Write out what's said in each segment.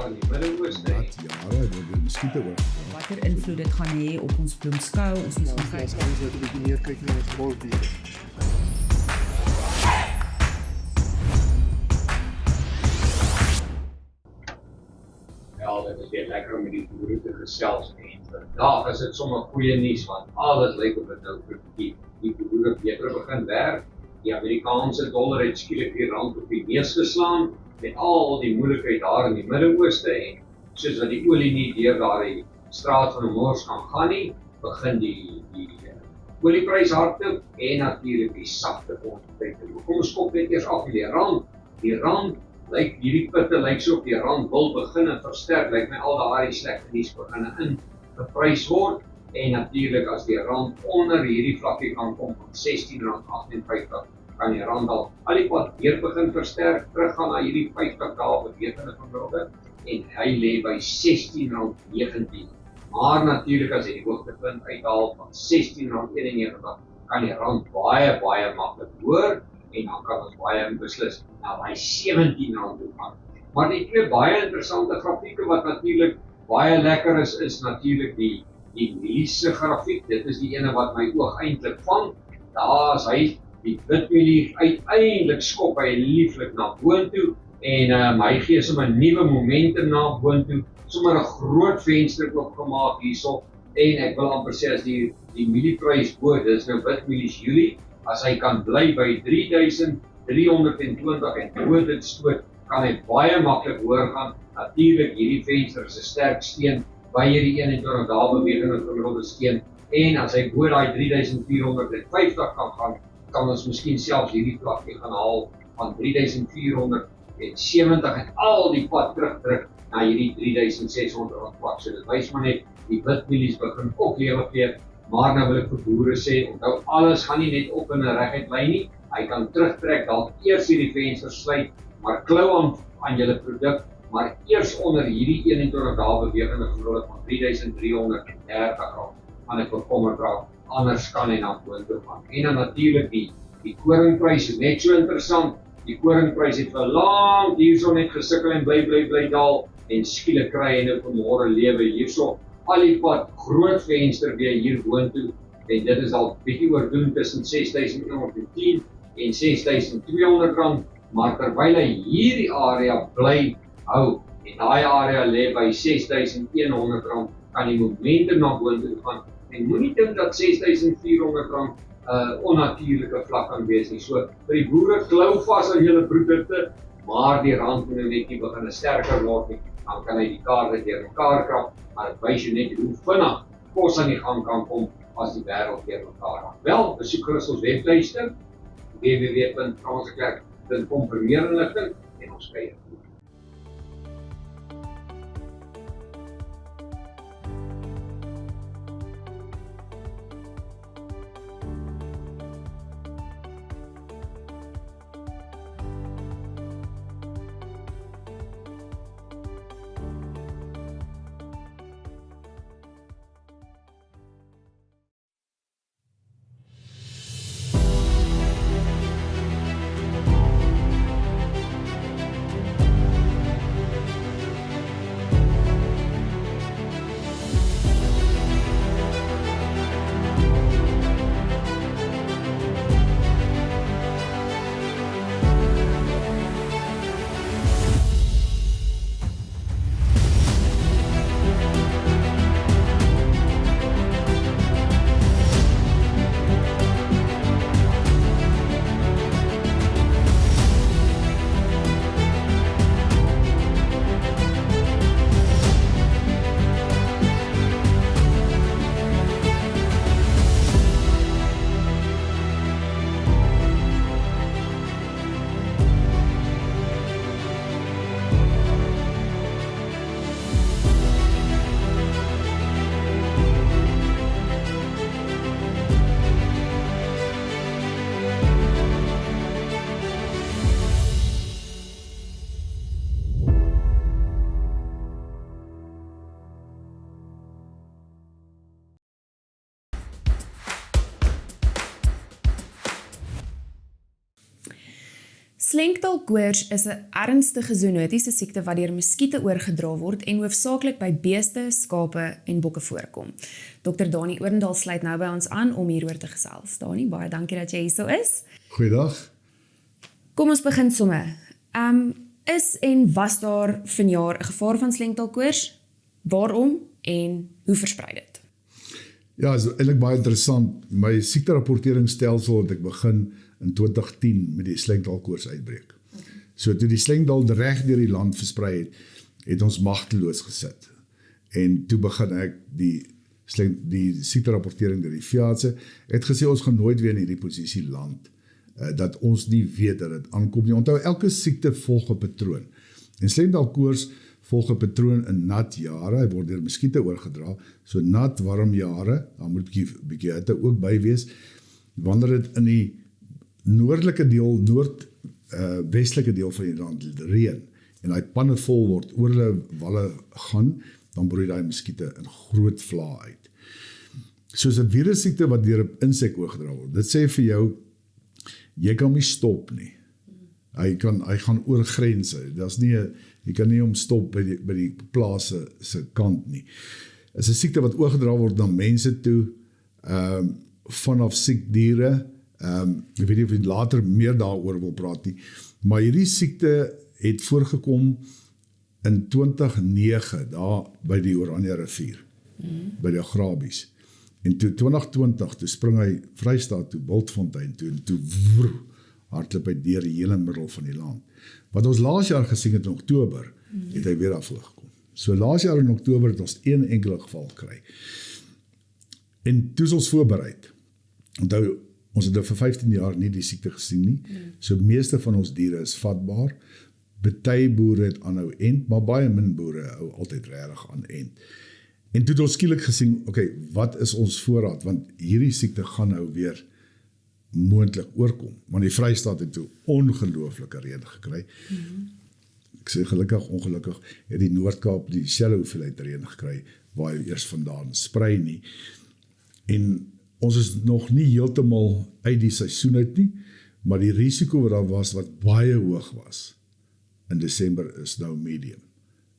daar in die Midde-Ooste. Jare, dit miskien te oor. Watter invloed dit gaan hê op ons bloemskou, ons moet gaan Ons moet 'n bietjie meer kyk na ons woldiere. Ja, dit is weer lekker om met die boere te gesels en vandag is dit sommer goeie nuus want alles lyk op dit nou vir die boere beter begin werk. Die Amerikaanse dollar het skielik die rand op die neus geslaan met al die moeilikheid daar in die Midde-Ooste en soos wat die olie nie deur daardie straat van Hormuz kan gaan nie, begin die olieprys hardloop en natuurlik die sagte kontrakte. Kom ons kop net eers af met die rand. Die rand lyk hierdie putte lyk so op die rand wil begin en versterk, lyk my al daardie slegte nuus begin in geprys word en natuurlik as die rand onder hierdie vlakkie kan kom van R16.58 kan die rand al die pad weer begin versterk, teruggaan na hierdie 50 dae bewegende gemiddelde en hy lê by R16.19. Maar natuurlik as hy die hoogtepunt uithaal van R16.91 kan die rand baie maklik hoor en dan kan ons baie beslis na by R17 toe gaan. Maar die twee baie interessante grafieke wat natuurlik baie lekker is natuurlik die mieliese grafiek. Dit is die ene wat my oog eintlik vang. Daar is hy die witmielie uiteindelik skop hy lieflik na boontoe en hy gee sommer 'n nuwe momentum na boontoe, sommer 'n groot venster oopgemaak hierso en ek wil amper sê as die mielieprys bo, dis nou witmielies Julie, as hy kan bly by 3.320 en bo dit stoot, kan hy baie maklik hoor gaan. Natuurlik hierdie venster is 'n sterk steen by hierdie 21 dae bewegende gemiddelde steen en as hy bo daai 3.450 kan gaan, kan ons miskien selfs hierdie vlakkie gaan haal van 3.470 en al die pad terugdruk na hierdie 3.600 vlak. So dit wys maar net die witmielies begin ook lewe gee, maar nou wil ek vir boere sê, onthou alles gaan nie net op in 'n reguit lyn nie. Hy kan terugtrek, dalk eers hierdie venster sluit, maar klou aan julle produk, maar eers onder hierdie 21 dae bewegende gemiddelde van 3.330 rand. Aan ek bekommerd raak, anders kan hy na boontoe gaan. En dan natuurlik die koringprys is net so interessant. Die koringprys het vir lank hierso net gesukkel en bly daal en skielik kry hy nou vanmôre lewe hierso. Al die pad groot venster weer hier boontoe en dit is al bietjie oordoen tussen 6.110 en 6.200 rand, maar terwyl hy hierdie area bly hou en daai area lê by 6.100 rand, kan die momentum na boontoe gaan. En moenie dink dat 6.400 rand onnatuurlike vlak kan wees nie. So vir die boere klou vas aan julle produkte, maar die rand moet nou net nie begin sterker word nie. Dan kan hy die kaarte deur mekaar krap, maar dit wys jou net hoe vinnig kos aan die gang kan kom as die wêreld deur mekaar raak. Wel, besoek gerus ons webtuiste www.fransekerk.com vir meer inligting en ons kyk. Slenktalkoors is 'n ernstige zoonotiese siekte wat deur muskiete oorgedra word en hoofsaaklik by beeste, skape en bokke voorkom. Dr. Dani Oorendal sluit nou by ons aan om hieroor te gesels. Dani, baie dankie dat jy hier so is. Goeiedag. Kom ons begin somme. Is en was daar vanjaar 'n gevaar van slenktalkoors? Waarom en hoe versprei dit? Ja, is eintlik baie interessant. My siekterapporteringsstelsel het ek begin in 2010 met die slenktalkoors uitbreek. So toe die slenkdal reg deur die land versprei het ons magteloos gesit. En toe begin ek die siekterapportering deur die veeartse het gesê ons gaan nooit weer in hierdie posisie land. Dat ons nie weet dat dit aankom nie. Onthou, elke siekte volg 'n patroon. En slenktalkoors volg 'n patroon in nat jare, hy word deur muskiete oorgedra. So nat, warm jare, dan moet bietjie hitte ook by wees. Wanneer dit in die noordelike deel, westelike deel van die land reën en daai panne vol word, oor hulle walle gaan, dan broei daai muskiete in groot vlae uit. Soos 'n virussiekte wat deur 'n insek oorgedra word. Dit sê vir jou, jy kan hom nie stop nie. Hy gaan oor grense. Jy kan nie hom stop by die plaas se kant nie. Is 'n siekte wat oorgedra word na mense toe, vanaf siek diere. Ek weet nie of jy later meer daaroor wil praat nie, maar hierdie siekte het voorgekom in 2009 daar by die Oranje rivier, by die Agrabies. En toe 2020, toe spring hy Vrystaat toe, Bultfontein toe, en toe hardloop hy deur die hele middel van die land. Wat ons laas jaar gesien het in Oktober, het hy weer afgekom. So laas jaar in Oktober het ons een enkele geval gekry. En toe is ons voorbereid. Onthou, ons het vir 15 jaar nie die siekte gesien nie. So meeste van ons diere is vatbaar. Party boere het aanhou ent, maar baie min boere hou altyd regtig aan ent. En toe het ons skielik gesien, okay, wat is ons voorraad? Want hierdie siekte gaan nou weer moontlik oorkom. Want die Vrystaat het toe ongelooflike reën gekry. Ek sê gelukkig, ongelukkig, het die Noord-Kaap dieselfde hoeveelheid reën gekry, waar hy eers vandaan sprei nie. En ons is nog nie heeltemal uit die seisoen uit nie, maar die risiko wat daar was, wat baie hoog was, in Desember is nou medium.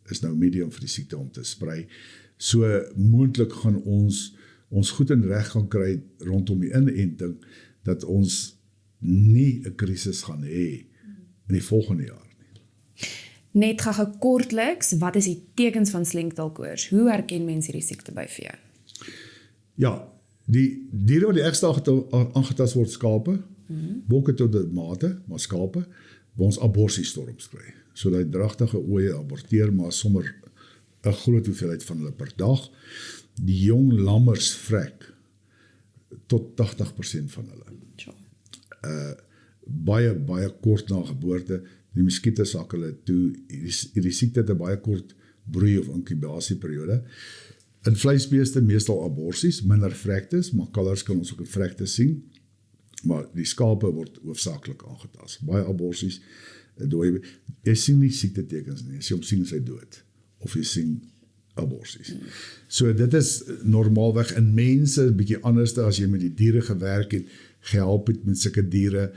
Is nou medium vir die siekte om te sprei. So moontlik gaan ons goed en reg gaan kry rondom die inenting, dat ons nie 'n krisis gaan hê in die volgende jaar nie. Net gou kortliks, wat is die tekens van slenktalkoors? Hoe herken mense hierdie siekte by vee? Ja, die diere wat die ergste aangetast word, skape, bokke tot die mate, maar skape, waar ons aborsiestorms kry. So die dragtige ooe aborteer, maar sommer 'n groot hoeveelheid van hulle per dag. Die jong lammers vrek tot 80% van hulle. Baie kort na geboorte, die muskiete sak hulle toe, hierdie siekte het 'n baie kort broei of inkubasieperiode. In vleisbeeste meestal aborsies, minder vrektes, maar kalvers kan ons ook 'n vrekte sien, maar die skape word hoofsaaklik aangetast. Baie aborsies, jy sien nie siektetekens nie, as jy hom sien is hy dood, of jy sien aborsies. So dit is normaalweg in mense 'n bietjie anders as jy met die diere gewerk het, gehelp het met sulke diere,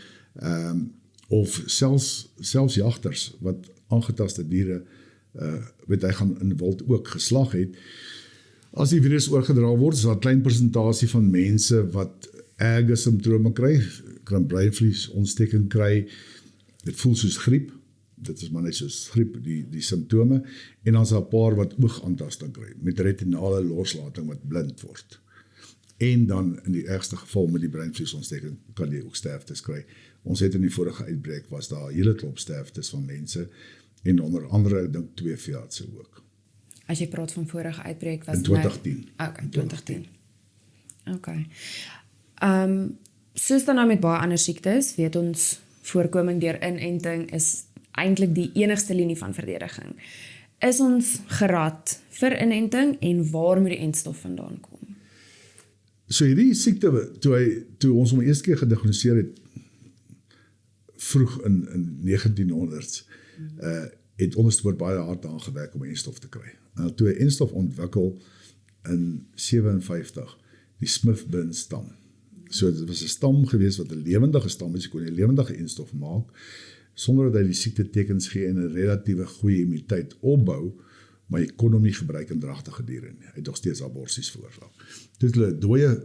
of selfs jagters wat aangetaste diere, weet hy gaan in wild ook geslag het. As die virus oorgedra word, is daar 'n klein persentasie van mense wat erge simptome kry, kan breinvlies ontsteking kry, dit voel soos griep, dit is maar net soos griep, die simptome, en dan is daar 'n paar wat oogaantasting kry, met retinale loslating wat blind word. En dan in die ergste geval met die breinvliesontsteking kan jy ook sterftes kry. Ons het in die vorige uitbreek was daar 'n hele klop sterftes van mense, en onder andere, ek dink 2 veeartse ook. As jy praat van vorige uitbreek, was in 2010. Okay, 2010. Okay. Soos dan nou met baie ander siektes, weet ons, voorkoming deur inenting is eintlik die enigste linie van verdediging. Is ons gerad vir inenting en waar moet die entstof vandaan kom? So hierdie siekte, toe ons hom eerste keer gediagnoseer het, vroeg in 1900s, het onderstepoort baie hard aangewerk om 'n enstof te kry. En toe 'n enstof ontwikkel in 57, die Smith-Binn stam. So dit was 'n stam gewees wat 'n lewendige stam is, jy kon 'n lewendige enstof maak. sonder dat hy die siektetekens gee en 'n relatiewe goeie immuniteit opbou, maar jy kon hom nie gebruik in dragtige diere nie. Hy het nog steeds aborsies veroorsaak. Toe het hulle 'n dooie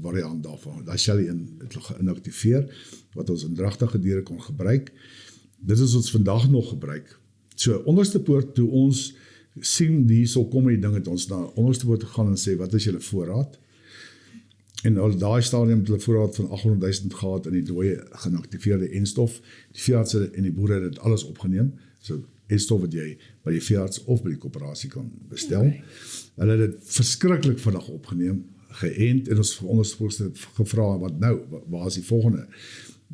variant daarvan, daai Shelly-1 het hulle geïnaktiveer, wat ons in dragtige diere kon gebruik. Dit is ons vandag nog gebruik. So onderste poort, toe ons sien hierso kom die ding, het ons na onderste poort gegaan en sê, wat is julle voorraad? En al daai stadium het hulle voorraad van 800,000 gehad in die dooie geïnaktiveerde enstof. Die veeartse en die boere het dit alles opgeneem. So enstof wat jy by die veearts of by die koöperasie kan bestel. Okay. Hulle het dit verskriklik vinnig opgeneem, geënt, en ons onderste het gevra, wat nou, waar is die volgende?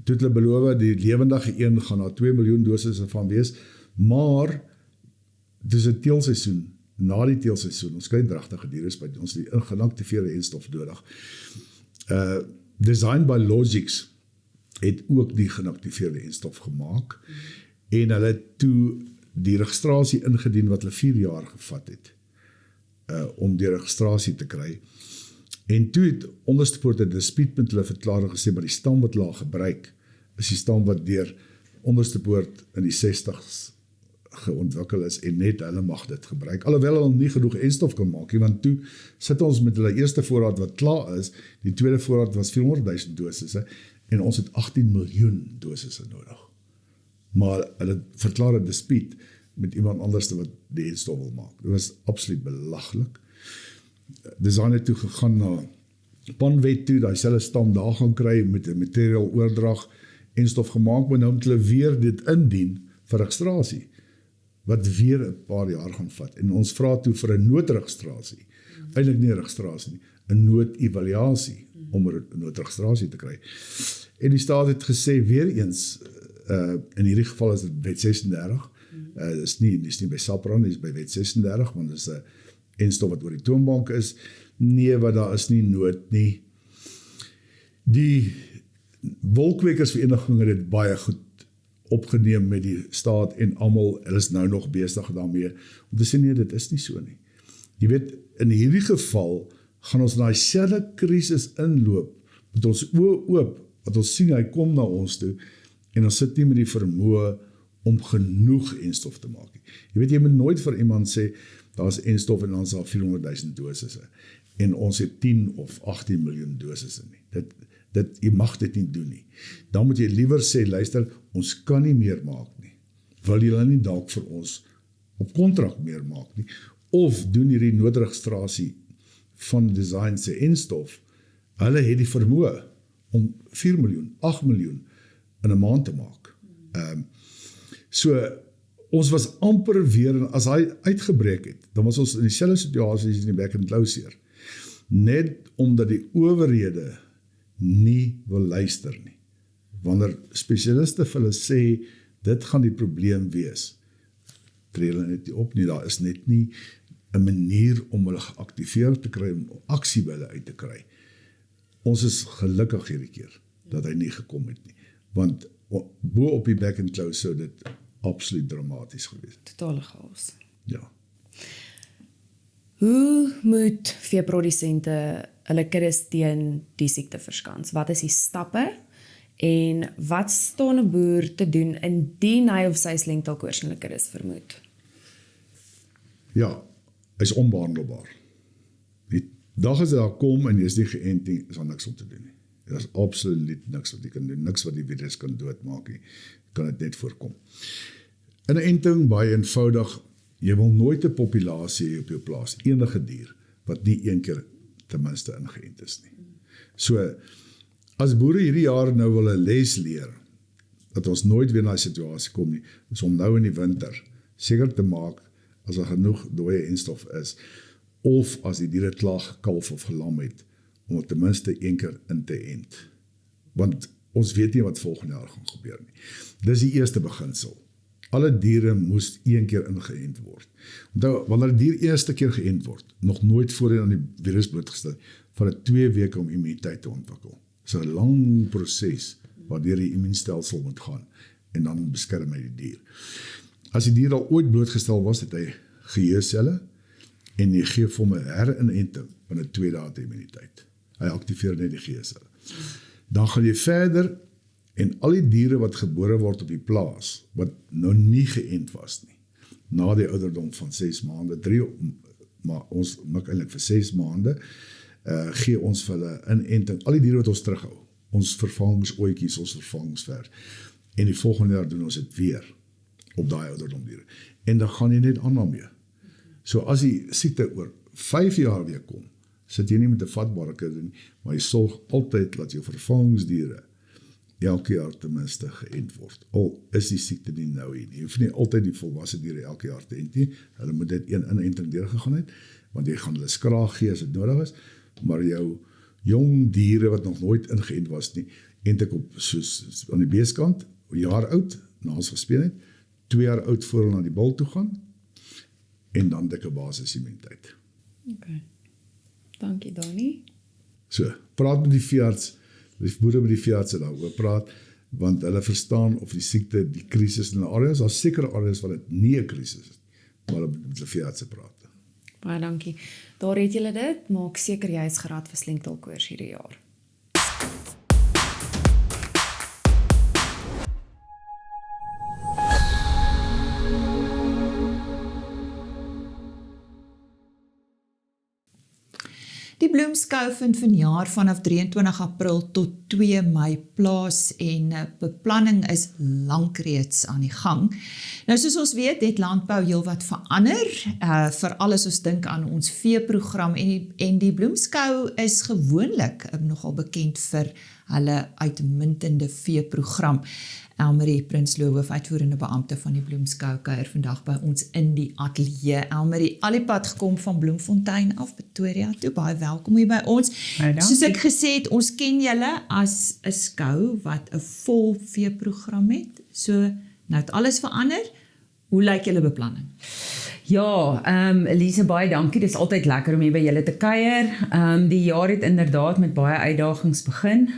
Toe het hulle beloof, die lewendige een gaan na 2 miljoen dosisse van wees, maar dis 'n teelseisoen, na die teelseisoen, ons kry dragtige diere by ons die geïnaktiveerde enstof nodig. Design Biologics het ook die geïnaktiveerde enstof gemaak, en hulle het toe die registrasie ingedien wat hulle 4 jaar gevat het, om die registrasie te kry. En toe het onderste poort 'n dispuut met hulle verklaring gesê, maar die stam wat hulle gebruik, is die stam wat deur onderste poort in die 60s geontwikkel is, en net hulle mag dit gebruik, alhoewel hulle nie genoeg enstof kan maak nie, want toe sit ons met hulle eerste voorraad wat klaar is, die tweede voorraad was 400,000 dosisse, en ons het 18 miljoen dosisse nodig. Maar hulle verklaar 'n dispuut met iemand anders wat die enstof wil maak. Dit was absoluut belaglik. Design het toe gegaan na Panwet toe, daai selfe stam daar gaan kry met 'n materiaal oordrag, enstof gemaak, maar nou moet hulle weer dit indien vir registrasie, wat weer 'n paar jaar gaan vat. En ons vra toe vir 'n noodregistrasie, eintlik nie 'n registrasie nie, 'n noodevaluasie om 'n noodregistrasie te kry. En die staat het gesê, weer eens, in hierdie geval is dit wet 36, is nie by SAPRA, is by wet 36, want dit is 'n enstof wat oor die toonbank is. Nee, wat daar is nie nood nie. Die wolkwekersvereniging het dit baie goed opgeneem met die staat en almal, hulle is nou nog besig daarmee, om te sê nee, dit is nie so nie. Jy weet, in hierdie geval, gaan ons na die selfe krisis inloop, met ons oë oop, wat ons sien, hy kom na ons toe, en ons sit nie met die vermoë om genoeg enstof te maak. Jy weet, jy moet nooit vir iemand sê, daar is enstof en dan is daar 400,000 dosisse, en ons het 10 of 18 miljoen dosisse nie. Jy mag dit nie doen nie. Dan moet jy liewer sê, luister, ons kan nie meer maak nie. Wil julle nie dalk vir ons op kontrak meer maak nie, of doen hierdie noodregistrasie van Design se enstof, hulle het die vermoë om 4 miljoen, 8 miljoen in 'n maand te maak. So, ons was amper weer, en as hy uitgebreek het, dan was ons in dieselfde situasie in die back and closure. Net omdat die owerhede nie wil luister nie. Wanneer spesialiste vir hulle sê, dit gaan die probleem wees, tree hulle net nie op nie, daar is net nie 'n manier om hulle geactiveer te kry, om aksie by hulle uit te kry. Ons is gelukkig hierdie keer, dat hy nie gekom het nie, want bo op die back and close sou dit absoluut dramaties gewees. Totale chaos. Ja. Hoe moet veeprodusente hulle kuddes teen die siekte verskans? Wat is die stappe? En wat staan 'n boer te doen indien hy of sy slengtelkoors in hulle kuddes vermoed? Ja, hy is onbehandelbaar. Die dag as hy daar kom en jy is nie geënt nie, is daar niks om te doen nie. Daar is absoluut niks wat jy kan doen, niks wat die virus kan doodmaak nie. Kan dit net voorkom. In 'n enting, baie eenvoudig, jy wil nooit 'n populasie hê op jou plaas, enige dier, wat nie een keer ten minste ingeënt is nie. So, as boere hierdie jaar nou wil 'n les leer, dat ons nooit weer na die situasie kom nie, is om nou in die winter seker te maak, as er genoeg dooie enstof is, of as die diere klaar gekalf of gelam het, om het ten minste een keer in te ent. Want ons weet nie wat volgende jaar gaan gebeur nie. Dis die eerste beginsel. Alle diere moes een keer ingeënt word. Onthou, wanneer die dier eerste keer geënt word, nog nooit voorheen aan die virus blootgestel, van het 2 weke om immuniteit te ontwikkel. Dit is 'n lang proses, waardeur die immuunstelsel moet gaan, en dan beskerm hy die dier. As die dier al ooit blootgestel was, het hy geheueselle, en jy gee vir hom 'n herinenting, binne 2 dae te immuniteit. Hy aktiveer net die geheueselle. Dan gaan jy verder, En al die diere wat gebore word op die plaas, wat nou nie geënt was nie, na die ouderdom van 6 maande, maar ons mik eintlik vir 6 maande, gee ons vir hulle inenting, al die diere wat ons terughou, ons vervangingsootjies, ons vervangingsvers, en die volgende jaar doen ons dit weer, op daai ouderdom diere, en dan gaan jy net aan daarmee. So as die siekte oor 5 jaar weer kom, sit jy nie met 'n vatbare kudde nie, maar jy sorg altyd dat jou vervangingsdiere elke jaar ten minste geënt word. Al is die siekte nie nou hier nie. Jy hoef nie altyd die volwasse diere elke jaar te ent nie. Hulle moet dit een inenting deurgegaan het, want jy gaan hulle skraag gee as dit nodig is, maar jou jong diere wat nog nooit ingeënt was nie, ent ek op soos aan die beeskant, 'n jaar oud, na ons gespeel het, 2 jaar oud voor hulle na die bal toe gaan, en dan dikke basisimmuniteit. Okay. Dankie, Dani. So, praat met die veearts, die boere met die veeartse daaroor praat, want hulle verstaan of die siekte, die krisis in hulle areas, daar sekere areas wat dit nie 'n krisis is, maar hulle met die veeartse praat. Baie dankie. Daar het julle dit, maak seker jy is gerad vir slengtaalkoors hierdie jaar. Die bloemskou vind vanjaar vanaf 23 April tot 2 Mei plaas en beplanning is lank reeds aan die gang. Nou soos ons weet, het landbou heelwat verander, veral as ons dink aan ons veeprogram en die bloemskou is gewoonlik nogal bekend vir hulle uitmuntende veeprogram. Elmarie Prinsloo, hoofuitvoerende beampte van die Bloemskou, kuier vandag by ons in die ateljee. Elmarie, al die pad gekom van Bloemfontein af Pretoria toe, baie welkom hier by ons. Soos ek gesê het, ons ken julle as 'n skou wat 'n vol veeprogram het. So, nou het alles verander. Hoe lyk julle beplanning? Ja, Elise, baie dankie. Dit is altyd lekker om hier by julle te kuier. Die jaar het inderdaad met baie uitdagings begin.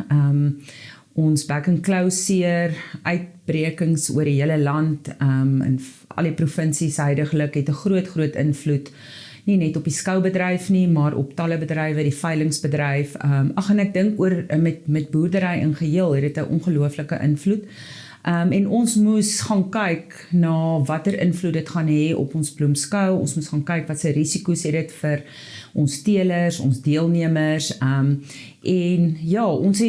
Ons back and close uitbrekings oor die hele land in al die provinsies huidiglik het 'n groot invloed, nie net op die skoubedryf nie, maar op talle bedrywe, die veilingsbedryf. En ek dink oor met boerdery in geheel het dit 'n ongelooflike invloed. En ons moes gaan kyk na watter invloed dit gaan hê op ons bloemskou. Ons moes gaan kyk wat se risiko's het dit vir ons teelers, ons deelnemers. En ja, ons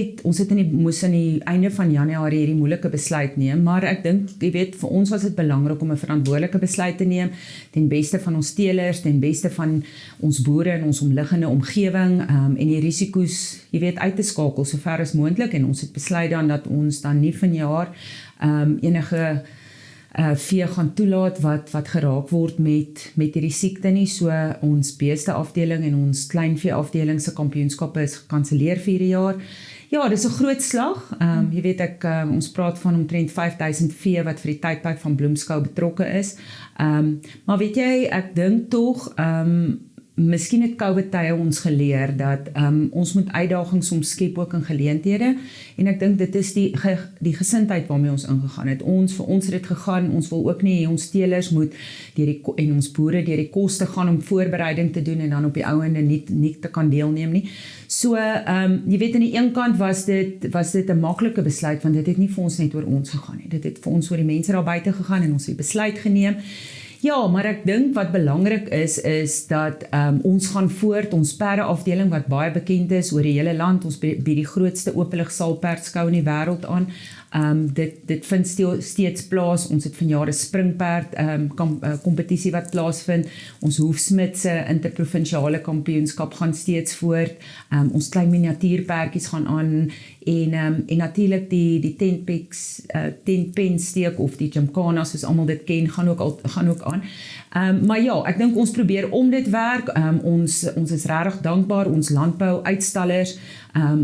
moes aan die einde van Januarie hierdie moeilike besluit neem, maar ek dink, jy weet, vir ons was dit belangrik om 'n verantwoordelike besluit te neem, ten beste van ons teelers, ten beste van ons boere in ons omliggende omgewing, en die risiko's, jy weet, uit te skakel so ver as moontlik, en ons het besluit dan dat ons dan nie vanjaar enige vee gaan toelaat wat geraak word met hierdie siekte nie. So ons beeste afdeling en ons kleinvee afdeling se kampioenskappe is gekanselleer vir hierdie jaar. Ja, dis 'n groot slag. Jy weet ons praat van omtrent 5000 vee wat vir die tydperk van Bloemskou betrokke is. Maar weet jy, ek dink tog miskien het COVID tye ons geleer dat ons moet uitdagings omskep ook in geleenthede, en ek dink dit is die gesindheid waarmee ons ingegaan het. Vir ons het dit gegaan, ons wil ook nie ons teelers moet en ons boere deur die koste gaan om voorbereiding te doen en dan op die ouende nie te kan deelneem nie. So, jy weet, aan die een kant was dit 'n maklike besluit, want dit het nie vir ons net oor ons gegaan nie. Dit het vir ons oor die mense daar buite gegaan en ons het besluit geneem. Ja, maar ek dink wat belangrik is dat ons gaan voort, ons perdeafdeling wat baie bekend is oor die hele land, ons bied die grootste openlig saalperdskou in die wêreld aan. Dit vind steeds plaas. Ons het vanjaar 'n springperd kompetisie wat plaasvind. Ons hoefsmidse interprovinsiale kampioenskap gaan steeds voort. Ons klein miniatuurperdjies gaan aan en natuurlik die tentpensteek of die gymkhana soos almal dit ken gaan ook aan. Maar ja, ek dink ons probeer om dit werk. Ons is regtig dankbaar, ons landbou uitstallers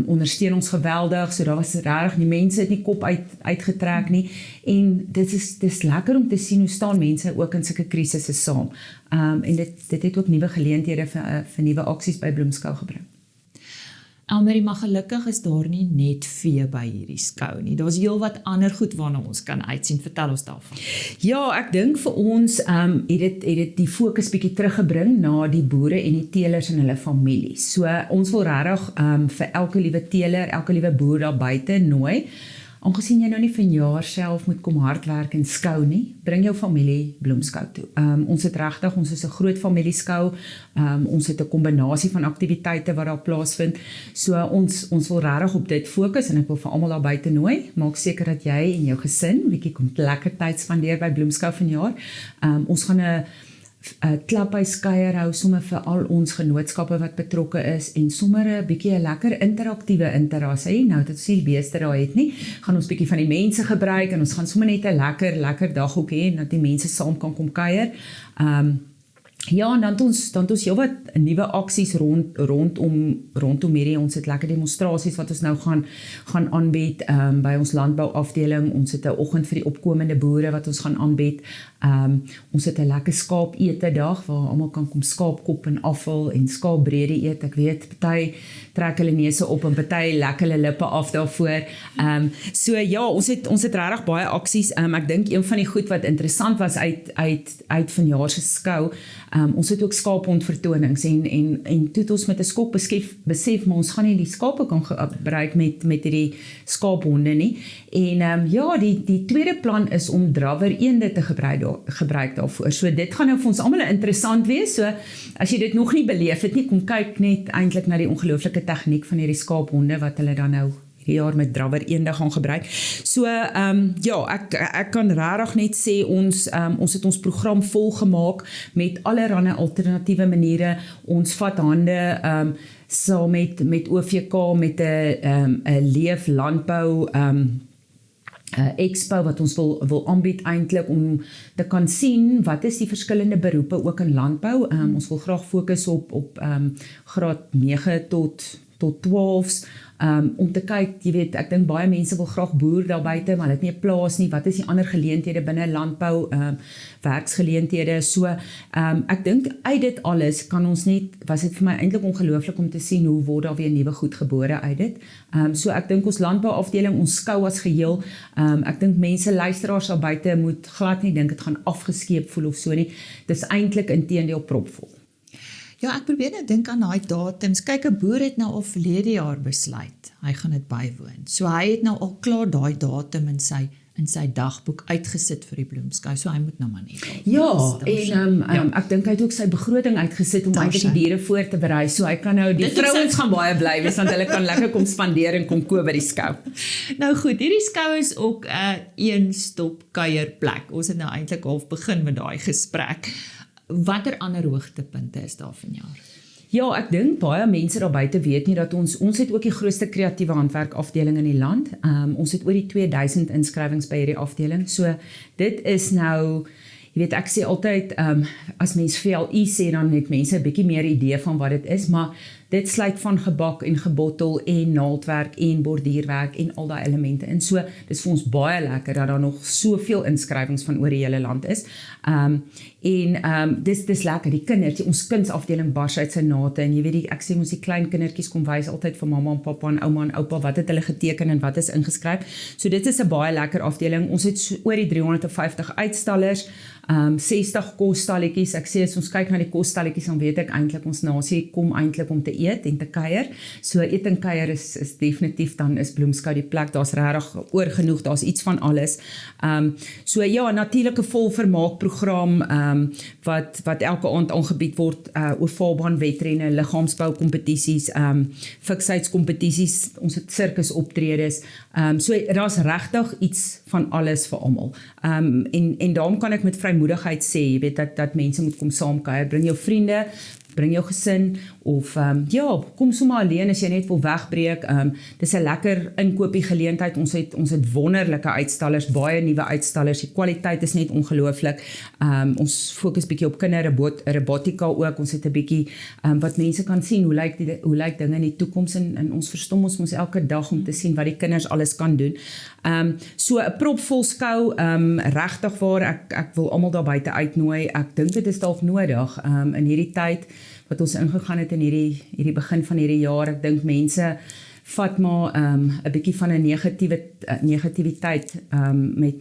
ondersteun ons geweldig, so daar was regtig, die mense het nie kop uitgetrek nie, en dit is lekker om te sien hoe staan mense ook in sulke krisisse saam, en dit het ook nuwe geleenthede vir nuwe aksies by Bloemskou gebring. Elmarie, maar gelukkig is daar nie net vee by hierdie skou nie. Daar's heelwat ander goed waarna ons kan uitsien. Vertel ons daarvan. Ja, ek dink vir ons het dit die fokus bietjie teruggebring na die boere en die teelers en hulle families. So ons wil regtig vir elke liewe teeler, elke liewe boer daar buite nooi aangesien jy nou nie vanjaar self moet kom hardwerk en skou nie, bring jou familie bloemskou toe. Ons het regtig, ons is 'n groot familieskou. Ons het 'n kombinasie van aktiwiteite wat daar plaasvind. So ons wil regtig op dit fokus en ek wil vir almal daar buite nooi. Maak seker dat jy en jou gesin bietjie kom lekker tyd spandeer by bloemskou vanjaar. Ons gaan 'n klaphuiskuier hou sommer vir al ons genootskappe wat betrokke is en sommer 'n bietjie 'n lekker interaktiewe interras. Nou dat ons nie die beeste daar het nie, gaan ons bietjie van die mense gebruik en ons gaan sommer net 'n lekker dag ook hê en dat die mense saam kan kom kuier. Ja, en dan het ons heelwat nuwe aksies rondom hierdie. Ons het lekker demonstrasies wat ons nou gaan aanbied by ons landbouafdeling. Ons het 'n oggend vir die opkomende boere wat ons gaan aanbied. Ons het 'n lekker skaapete dag waar almal kan kom skaapkop en afval en skaapbrede eet. Ek weet party trek hulle neuse op en party lekker hulle lippe af daarvoor. So ja, ons het regtig baie aksies. Ek dink een van die goed wat interessant was uit vanjaar se skou, ons het ook skaaphondvertonings en toe het ons met 'n skok besef maar ons gaan nie die skape kan gebruik met hierdie skaaphonde nie. En ja, die tweede plan is om drawer-eende te gebruik daarvoor. So dit gaan nou vir ons almal interessant wees. So as jy dit nog nie beleef het nie, kom kyk net eintlik na die ongelooflike tegniek van hierdie skaaphonde wat hulle dan nou hierdie jaar met drawer-eende gaan gebruik. So ja, ek kan regtig net sê ons het ons program volgemaak met allerlei alternatiewe maniere. Ons vat hande saam met OVK met 'n leef landbou expo wat ons wil aanbied eintlik om te kan sien wat is die verskillende beroepe ook in landbou. Ons wil graag fokus op graad 9 tot 12s. Om te kyk, jy weet, ek dink baie mense wil graag boer daar buite, maar hulle het nie 'n plaas nie. Wat is die ander geleenthede binne landbou, werksgeleenthede? So, ek dink uit dit alles kan ons net, was dit vir my eintlik ongelooflik om te sien hoe word daar weer nuwe goed gebore uit dit. So ek dink ons landbouafdeling, ons skou as geheel, ek dink mense, luisteraars daar buite moet glad nie dink dit gaan afgeskeep voel of so nie. Dit is eintlik inteendeel propvol. Ja, ek probeer nou dink aan daai datums. Kyk, 'n boer het nou al verlede jaar besluit. Hy gaan dit bywoon. So hy het nou al klaar daai datum in sy dagboek uitgesit vir die bloemskou. So hy moet nou maar net. Ja, en ek dink hy het ook sy begroting uitgesit om eintlik die diere voor te berei. So hy kan nou die vrouens gaan baie bly wees want hulle kan lekker kom spandeer en kom koop by die skou. Nou goed, hierdie skou is ook 'n een-stop kuierplek. Ons het nou eintlik half begin met daai gesprek. Watter ander hoogtepunte is daar vanjaar? Ja, ek dink baie mense daar buite weet nie dat ons het ook die grootste kreatiewe handwerkafdeling in die land. Ons het oor die 2000 inskrywings by hierdie afdeling. So dit is nou, jy weet, ek sê altyd, as mens VLI sê, dan het mense 'n bietjie meer idee van wat dit is, maar dit sluit van gebak en gebottel en naaldwerk en borduurwerk en al daai elemente in. So, dis vir ons baie lekker dat daar nog soveel inskrywings van oor die hele land is. Dis lekker, die kinders, ons kunsafdeling bars uit sy nate, en jy weet, ek sê ons die klein kindertjies kom wys altyd vir mamma en pappa en ouma en oupa, wat het hulle geteken en wat is ingeskryf. So dit is 'n baie lekker afdeling. Ons het so oor die 350 uitstallers, 60 kosstalletjies. Ek sê as ons kyk na die kosstalletjies, dan weet ek eintlik ons nasie kom eintlik om te eet en te kuier. So eet en kuier is definitief, dan is Bloemskou die plek. Daar's regtig oor genoeg, daar's iets van alles. So ja, natuurlike volvermaakprogram wat elke aand aangebied word, ovaalbaan wedrenne, liggaamsbou kompetisies, fiksheidskompetisies, ons het sirkusoptredes. So daar's regtig iets van alles vir almal. En daarom kan ek met vrymoedigheid sê, jy weet, dat mense moet kom saamkuier, bring jou vriende, bring jou gesin, of kom sommer alleen as jy net wil wegbreek. Dis 'n lekker inkoopie geleentheid. Ons het wonderlike uitstallers, baie nuwe uitstallers. Die kwaliteit is net ongelooflik. Ons fokus bietjie op kinderrobotika ook. Ons het 'n bietjie wat mense kan sien hoe lyk dinge in die toekoms, en ons verstom ons elke dag om te sien wat die kinders alles kan doen. So 'n propvol skou, regtig waar ek wil almal daar buite uitnooi. Ek dink dit is dalk nodig in hierdie tyd wat ons ingegaan het in hierdie begin van hierdie jaar. Ek dink mense vat maar 'n bietjie van 'n negativiteit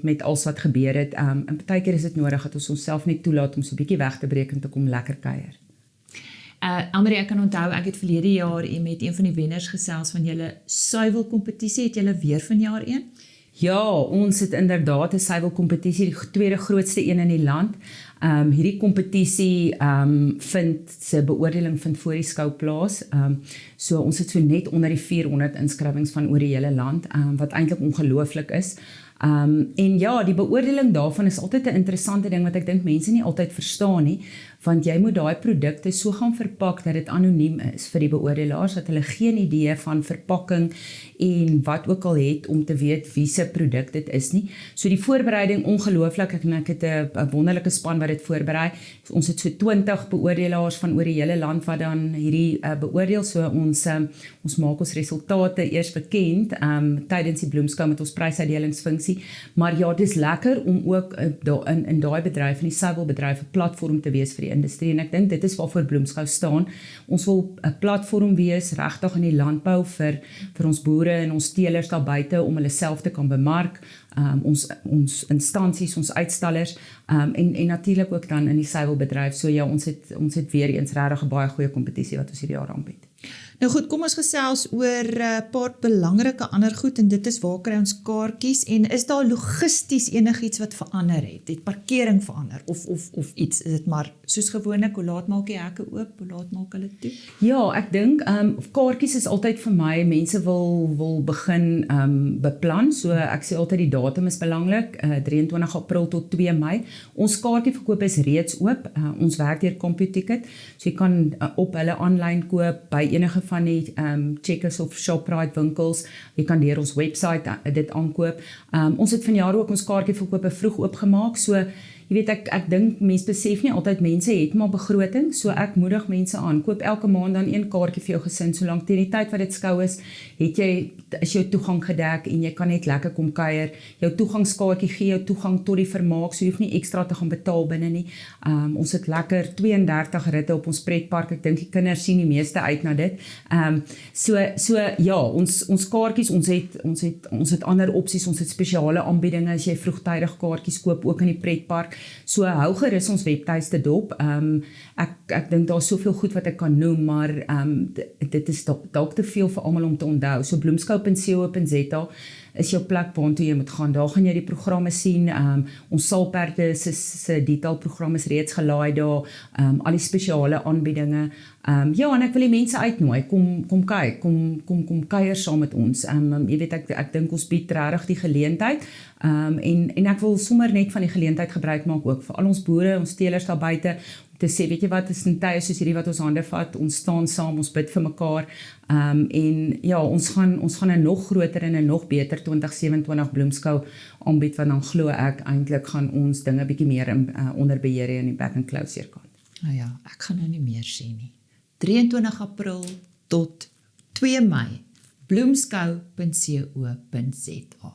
met alles wat gebeur het. En partykeer is dit nodig dat ons onsself net toelaat om so 'n bietjie weg te breek en te kom lekker kuier. Andrea, ek kan onthou, ek het verlede jaar met een van die wenners gesels van julle suiwelkompetisie. Het julle weer vanjaar een? Ja, ons het inderdaad 'n suiwelkompetisie, die tweede grootste een in die land. Hierdie kompetisie se beoordeling vind voor die skou plaas. So ons het so net onder die 400 inskrywings van oor die hele land, wat eintlik ongelooflik is. En ja, die beoordeling daarvan is altyd 'n interessante ding wat ek dink mense nie altyd verstaan nie, want jy moet daai produkte so gaan verpak dat dit anoniem is vir die beoordelaars, dat hulle geen idee van verpakking en wat ook al het om te weet wie se produk dit is nie. So die voorbereiding ongelooflik, ek het 'n wonderlike span wat dit voorberei. Ons het so 20 beoordelaars van oor die hele land wat dan hierdie beoordeel. So ons maak ons resultate eers bekend tydens die Bloemskou met ons prysuitdelingsfunksie. Maar ja, dis lekker om ook in daai bedryf, in die suiwelbedryf, 'n platform te wees vir die industrie. En ek dink dit is waarvoor Bloemskou staan. Ons wil 'n platform wees regtig in die landbou vir ons boere en ons teelers daar buite om hulle self te kan bemark, ons instansies, ons uitstallers, en natuurlik ook dan in die suiwelbedryf. So ja, ons het weer eens regtig 'n baie goeie kompetisie wat ons hierdie jaar aanbied. Nou goed, kom ons gesels oor 'n paar belangrike ander goed, en dit is waar kry ons kaartjies, en is daar logisties enigiets wat verander het? Het parkering verander of iets? Is dit maar soos gewoonlik, hoe laat maak die hekke oop, hoe laat maak hulle toe? Ja, ek dink kaartjies is altyd vir my, mense wil begin beplan, so ek sê altyd die datum is belangrik, 23 April tot 2 Mei. Ons kaartjieverkoop is reeds oop, ons werk deur CompuTicket, so jy kan op hulle aanlyn koop by enige van die Checkers of Shoprite winkels, jy kan deur ons website dit aankoop. Ons het vanjaar ook ons kaartjieverkope vroeg oopgemaak, so jy weet, ek dink mense besef nie altyd, mense het maar begroting, so ek moedig mense aan, koop elke maand dan een kaartjie vir jou gesin, solank teen die tyd wat dit skou is jou toegang gedek en jy kan net lekker kom kuier. Jou toegangskaartjie gee jou toegang tot die vermaak, so jy hoef nie ekstra te gaan betaal binne nie. Ons het lekker 32 ritte op ons pretpark, ek dink die kinders sien die meeste uit na dit. So ja, ons kaartjies, ons het ander opsies, ons het spesiale aanbiedinge as jy vroegtydig kaartjies koop, ook in die pretpark. So hou gerus ons webtuiste dop. Ek dink daar's soveel goed wat ek kan noem, maar dit is dalk te veel vir almal om te onthou. So bloemskou.co.za is jou plek waartoe jy moet gaan. Daar gaan jy die programme sien. Ons Salperde se detailprogram is reeds gelaai daar. Al die spesiale aanbiedinge. Ja, en ek wil die mense uitnooi. Kom kyk, kom kuier saam met ons. Jy weet, ek dink ons bied regtig die geleentheid. En ek wil sommer net van die geleentheid gebruik maak ook vir al ons boere, ons teelers daar buite, om te sê, weet jy wat, is in tye soos hierdie wat ons hande vat, ons staan saam, ons bid vir mekaar, en ja, ons gaan 'n nog groter en 'n nog beter 2027 Bloemskou aanbied, want dan glo ek eintlik gaan ons dinge bietjie meer onder beheer hê aan die back and closure kant. Nou ja, ek gaan nou nie meer sê nie. 23 April tot 2 Mei, bloemskou.co.za.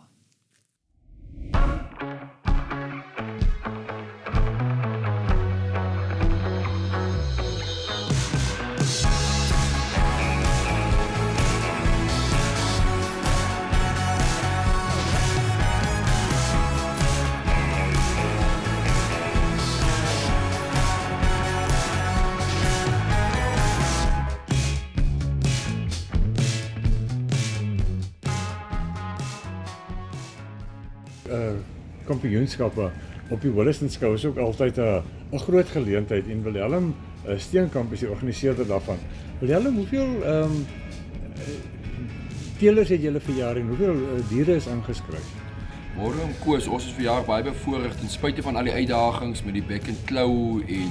Kampioenskappe op die Williston-skou is ook altyd 'n groot geleentheid, en Wilhelm Steenkamp is die organiseerder daarvan. Wilhelm, hoeveel teelers het julle verjaar en hoeveel diere is aangeskryf? Môre om Koos, ons is verjaar baie bevoorreg, ten spyte van al die uitdagings met die back and claw en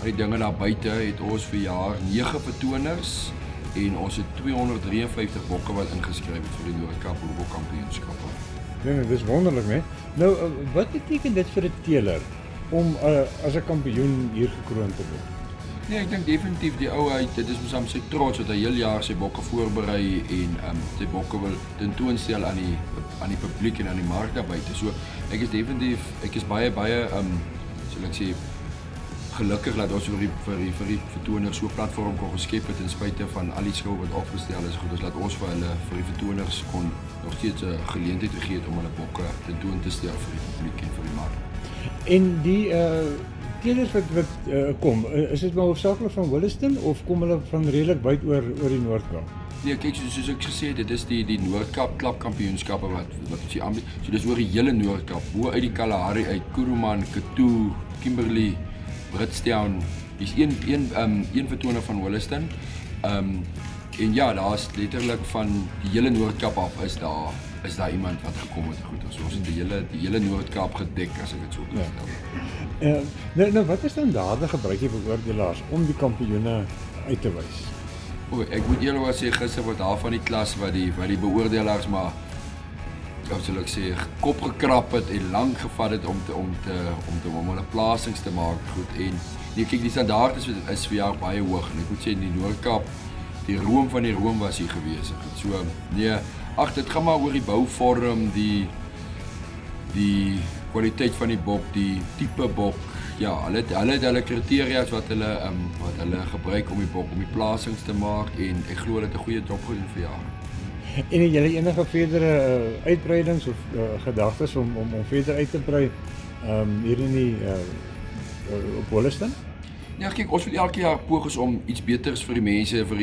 al die dinge daar buite, het ons verjaar 9 vertoners en ons het 253 bokke wat ingeskryf het vir die Noord-Kaap Boekkampioenskappe. Nee, dis wonderlik, né? Nou, wat beteken dit vir 'n teeler om as 'n kampioen hier gekroon te word? Nee, ek dink definitief die ouheid, dit is mos sy trots dat hy heel jaar sy bokke voorberei en sy bokke wil tentoonstel aan die publiek en aan die mark daar buite. So ek is baie sal ek sê gelukkig dat ons vir die vertoners so 'n platform kon geskep het ten spyte van al die skou wat opgestel is. Goed, dus laat ons vir die vertoners kon nog steeds 'n geleentheid gegee het om hulle bokke tentoon te stel vir die publiek en vir die mark. En die teelers wat kom, is dit maar hoofsaaklik van Williston of kom hulle van redelik wyd oor die Noord-Kaap? Nee, kyk, soos ek gesê het, dit is die Noord-Kaap klapkampioenskappe wat ons hier aanbied. So dis oor die hele Noord-Kaap, bo uit die Kalahari uit, Kuruman, Katoo, Kimberley, Bridgetown. Dis een vertoning van Wollaston. En ja, daar's letterlik van die hele Noord-Kaap af is daar iemand wat gekom het. Goed, so ons het die hele Noord-Kaap gedek, as ek dit so kan stel. Nou wat is standaarde gebruik jy beoordelaars om die kampioene uit te wys? Ek moet eerlik sê, gister was daar van die klas wat die beoordelaars maar, hoe sal ek sê, kop gekrap het en lank gevat het om hulle plasings te maak. Goed, en nee, kyk, die standaard is vir jaar baie hoog. En ek moet sê, in die Noord-Kaap, die room van die room was hier gewees. So, nee, dit gaan maar oor die bouvorm, die kwaliteit van die bok, die tipe bok. Ja, hulle het hulle kriteria's wat hulle gebruik om die plasings te maak, en ek glo hulle het 'n goeie job gedoen vir jaar. En het julle enige verdere uitbreidings of gedagtes om verder uit te brei hier in die op Wollaston? Ja, kyk, ons wil elke jaar pogings om iets beters vir die mense, vir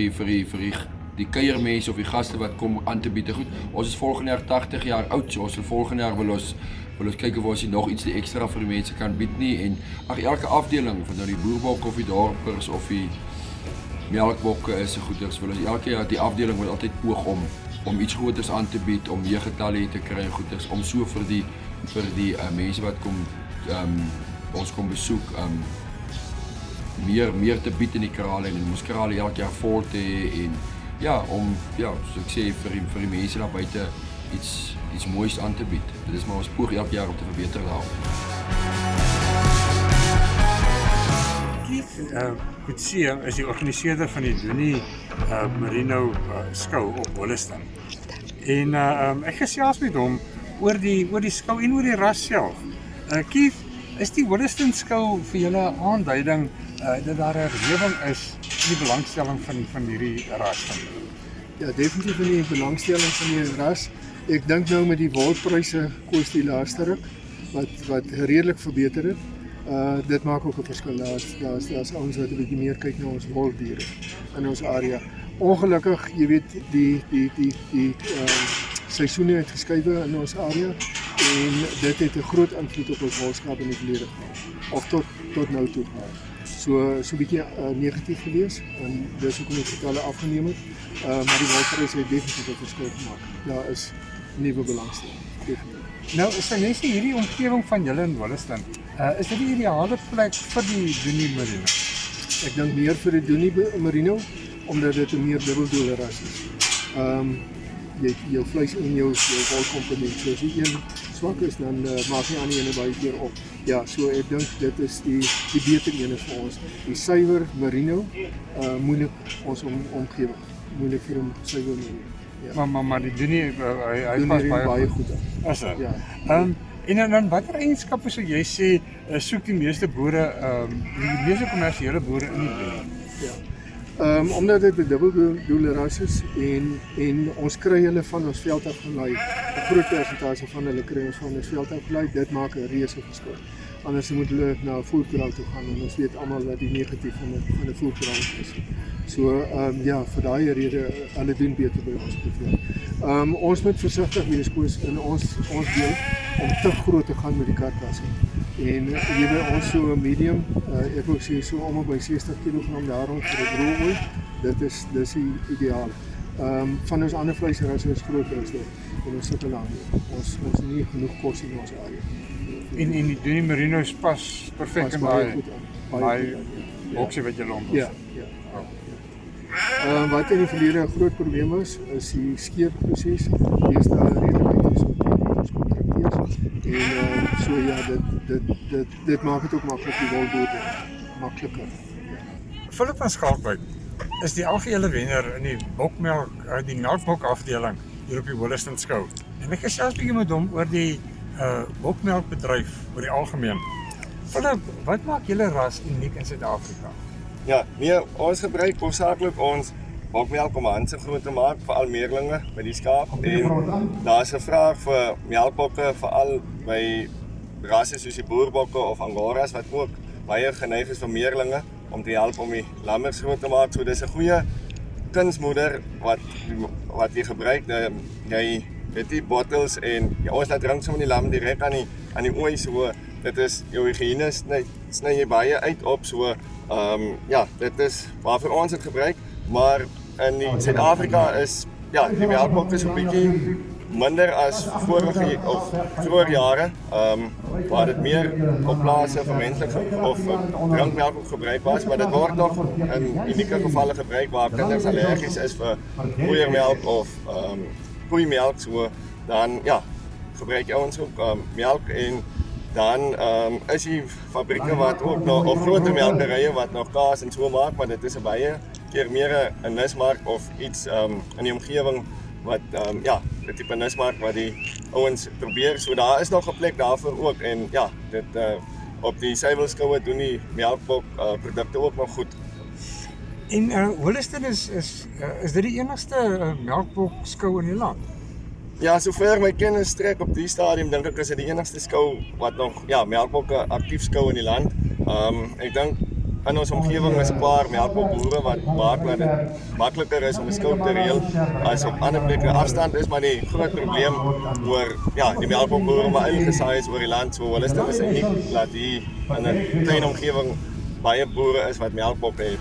die kuiermense of die gaste wat kom aan te bied. Goed, ons is volgende jaar 80 jaar oud, so ons volgende jaar wil ons kyk of ons nog iets extra vir die mense kan bied nie. En elke afdeling, van nou die boerbokke of die dorpers of die melkbokke is goeders, wil ons elke jaar die afdeling wil altyd poog om iets groters aan te bied, om meer getalle te kry, goeders, om so vir die mense wat ons kom besoek, meer te bied in die krale, en ons krale elke jaar vol te hê, en ja, soos ek sê, vir die mense daar buite iets moois aan te bied. Dit is maar ons poog elke jaar om te verbeter daar. Kutsie is die organiseerder van die Doenie Merino skou op Wollaston. En ek gesels met hom oor die skou en oor die ras self. Keith, is die Wollaston skou vir julle aanduiding dat daar 'n herlewing is in die belangstelling van hierdie ras? Ja, definitief in die belangstelling van die ras. Ek dink nou met die wolpryse koers die laaste ruk wat redelik verbeter het. Dit maak ook 'n verskil. Daar's ouens wat 'n bietjie meer kyk na ons woldiere in ons area. Ongelukkig, jy weet, die seisoene het geskuiwe in ons area, en dit het 'n groot invloed op ons wolskaap in die verlede gehad, of tot nou toe gehad. So bietjie negatief gewees, en dis hoekom die getalle afgeneem het, maar die wolpryse het definitief 'n verskil gemaak. Daar is nuwe belangstelling, definitief. Nou, is net hierdie omgewing van julle in Wollaston, is dit die ideale plek vir die Doenie Merino? Ek dink meer vir die Doenie Merino, omdat dit 'n meer dubbeldoel ras is. Jy het jou vleis en jou wolkomponent. So as die een swak is, dan maak nie aan die ene baie keer op. Ja, so ek dink dit is die beter ene vir ons. Die suiwer Merino, moeilik ons omgewing. Moeilik vir hom suiwer Merino. Ja. Maar die Doenie, hy pas baie goed aan. Is dit? Ja. En dan watter eienskappe sou jy sê soek die meeste boere, die meeste kommersiële boere in die Doenie? Ja. Omdat dit 'n dubbeldoel ras is, en ons kry hulle van ons veld af gelaai. 'n Groot persentasie van hulle kry ons van ons veld af gelaai. Dit maak 'n reuse verskil. Anders moet hulle na 'n voerkraal toe gaan, en ons weet almal wat die negatief van 'n voerkraal is. So ja, vir daai rede, hulle doen beter by ons beveel. Ons moet versigtig wees in ons deel om te groot te gaan met die karkasse. En jy weet, ons so 'n medium, ek wil sê so om by 60 kg daarom vir 'n droogooi, dis die ideaal. Van ons ander vleisrasse is groter as dit, en ons sit aan. Ons nie genoeg kos in ons area. En die Doenie Merino's pas perfek in daai boksie wat jy lomp. Ja. Wat in die verlede 'n groot probleem was, is die skeerproses. Dis daar redelik uitgesorteer met ons kontrakteurs. En so ja, dit maak dit ook maklik die wolboorde makliker. Philip van Schalkwyk is die algehele wenner in die bokmelk, die melkbok afdeling hier op die Wollaston skou. En ek gesels 'n bietjie met hom oor die bokmelkbedryf oor die algemeen. Philip, wat maak julle ras uniek in Suid-Afrika? Ja, ons gebruik hoofsaaklik ons bokmelk om Hanse groot te maak, veral meerlinge by die skaap. En daar's 'n vraag vir melkbokke, veral by rasse soos die boerbokke of Angoras wat ook baie geneig is vir meerlinge om te help om die lammers groot te maak. So dis 'n goeie kunsmoeder wat jy gebruik, jy het die bottles en ons laat drink sommer die lam direk aan die ooi, so dit is jou hygiëne sny jy baie uit op, so ja, dit is waarvoor ons het gebruik, maar in Suid-Afrika is die melkbok is 'n bietjie minder as vroeër jare, waar dit meer op plase vir menslike of drankmelk gebruik was, maar dit word nog in unieke gevalle gebruik waar kinders allergies is vir poeiermelk of koeimelk, so dan gebruik jy ons ook melk en dan is die fabrieke wat ook nog of groter melkerye wat nog kaas en so maak, maar dit is 'n baie keer meer 'n nismark of iets in die omgewing wat die tipe nismark wat die ouens probeer, so daar is nog 'n plek daarvoor ook en dit op die suiwelskoue doen die melkbok produkte ook nog goed. En Wolliston is dit die enigste melkbok skou in die land? Ja, sover my kennis strek op die stadium dink ek is dit die enigste skou wat nog melkbokke aktief skou in die land. Ek dink in ons omgewing is 'n paar melkbokboere wat maak dat dit makliker is om 'n skou te reël as op ander plekke. Afstand is maar die groot probleem oor die melkbokboere maar ingesaai is oor die land, so Wolliston is uniek dat hier in 'n klein omgewing baie boere is wat melkbokke het.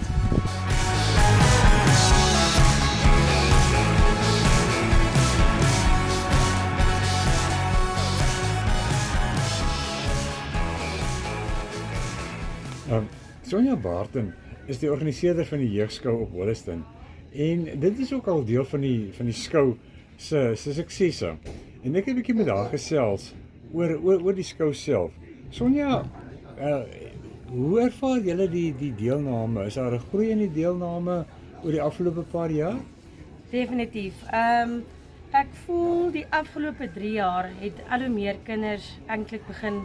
Sonja Barton is die organiseerder van die jeugskou op Wolliston en dit is ook al deel van die skou se suksesse. En ek het 'n bietjie met haar gesels oor die skou self. Sonja, hoe ervaar julle die deelname? Is daar 'n groei in die deelname oor die afgelope paar jaar? Definitief. Ek voel die afgelope 3 jaar het al hoe meer kinders eintlik begin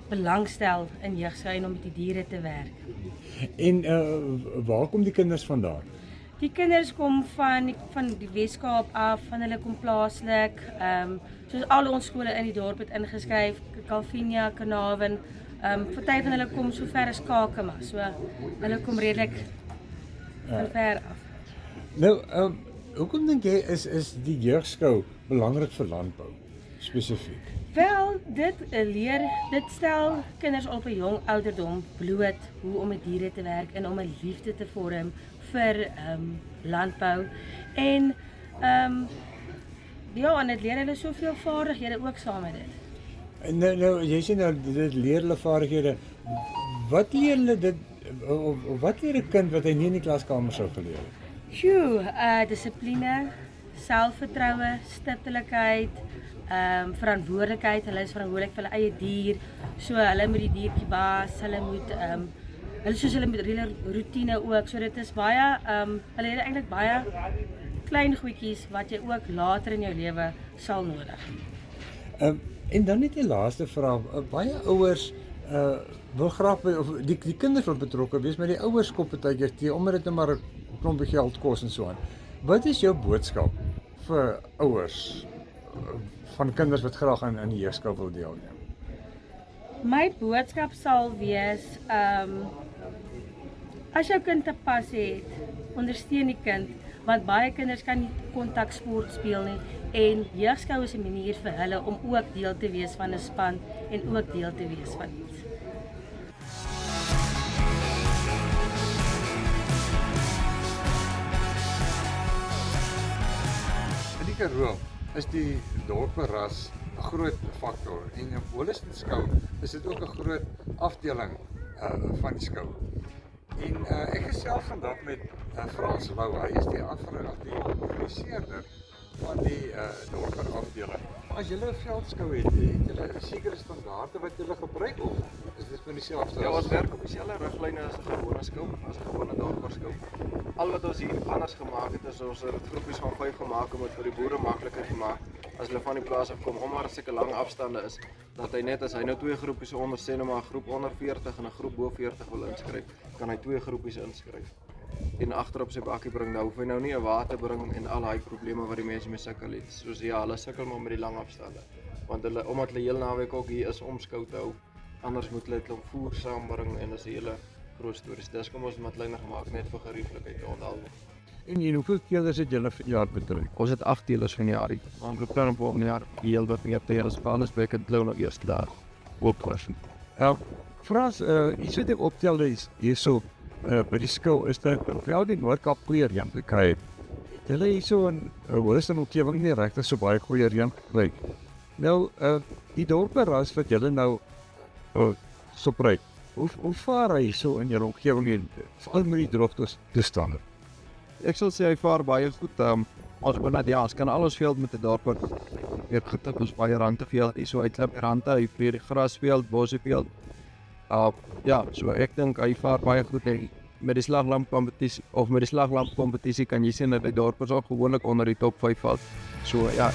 belangstel in jeugskou en om met die diere te werk. En waar kom die kinders vandaan? Die kinders kom van die Weskaap af, van hulle kom plaaslik. Soos al ons skole in die dorp het ingeskryf, Calvinia, Carnarvon. Party van hulle kom so ver as Kakema, so hulle kom redelik van ver af. Nou, hoekom dink jy is die jeugskou belangrik vir landbou spesifiek? Wel, dit stel kinders op 'n jong ouderdom bloot hoe om met diere te werk en om 'n liefde te vorm vir landbou. En en dit leer hulle soveel vaardighede ook saam met dit. Nou jy sê nou dit leer hulle vaardighede. Wat leer hulle dit of wat leer 'n kind wat hy nie in die klaskamer sou geleer het? Dissipline, selfvertroue, stiptelikheid, verantwoordelikheid. Hulle is verantwoordelik vir hulle eie dier. So hulle moet die diertjie was, hulle moet hulle moet roetine ook. So dit is baie hulle het eintlik baie klein goedjies wat jy ook later in jou lewe sal nodig. En dan net die laaste vraag. Baie ouers wil graag die kinders wil betrokke wees, maar die ouers kop partykeer teë omdat dit net maar 'n klompie geld kos en so aan. Wat is jou boodskap vir ouers van kinders wat graag aan die jeugskou wil deelneem? My boodskap sal wees, as jou kind 'n passie het, ondersteun die kind, want baie kinders kan nie kontaksport speel nie en jeugskou is 'n manier vir hulle om ook deel te wees van 'n span en ook deel te wees van iets. In die Karoo is die dorperas 'n groot faktor en in Wolliston skou is dit ook 'n groot afdeling van die skou. En ek gesels vandag met Frans Lou, hy is die organiseerder van die dorper afdeling. As julle 'n veldskou het julle sekere standaarde wat julle gebruik of is dit van dieselfde? Ja, ons werk op dieselfde riglyne as 'n gewone skou, as 'n gewone dorperskou. Al wat ons hier anders gemaak het is ons het groepies van 5 gemaak om dit vir die boere makliker te maak as hulle van die plaas af kom, omdat sulke lang afstande is, dat hy net as hy nou 2 groepies onder sê nou maar 'n groep onder 40 en 'n groep bo 40 wil inskryf, kan hy 2 groepies inskryf. En agterop sy bakkie bring, nou hoef hy nou nie 'n water bring en al daai probleme wat die mense mee sukkel het. Soos hulle sukkel maar met die lang afstande. Want omdat hulle heel naweek ook hier is om skou te hou, anders moet hulle klomp voer saambring en dis 'n hele groot stories. Dis kom ons met kleiner gemaak net vir gerieflikheid te onthou. En hoeveel teelers het julle vir jaar bedryf? Ons het 8 teelers van die jaar. Maar we plan om volgende jaar heel wat meer teelers van alles by kan nou eers daar oplossen. Frans, iets wat ek optelde is hierso by die skou is dat wel die Noord-Kaap goeie reën gekry het. Hulle hierso in Wolliston omgewing nie regtig so baie goeie reën gekry. Nou, die dorpe ras wat julle nou so breek, hoe vaar hy so in julle omgewing en veral met die droogtes toestande? Ek sal sê hy vaar baie goed. Ons binne ons kan alles veld met 'n dorp wat weer goed op ons baie rande veld is so uitklip rande, hy vir die grasveld, bosveld. Ja, so ek dink hy vaar baie goed en met die slaglamp kompetisie kan jy sien dat die dorp is ook gewoonlik onder die top 5 val. So ja,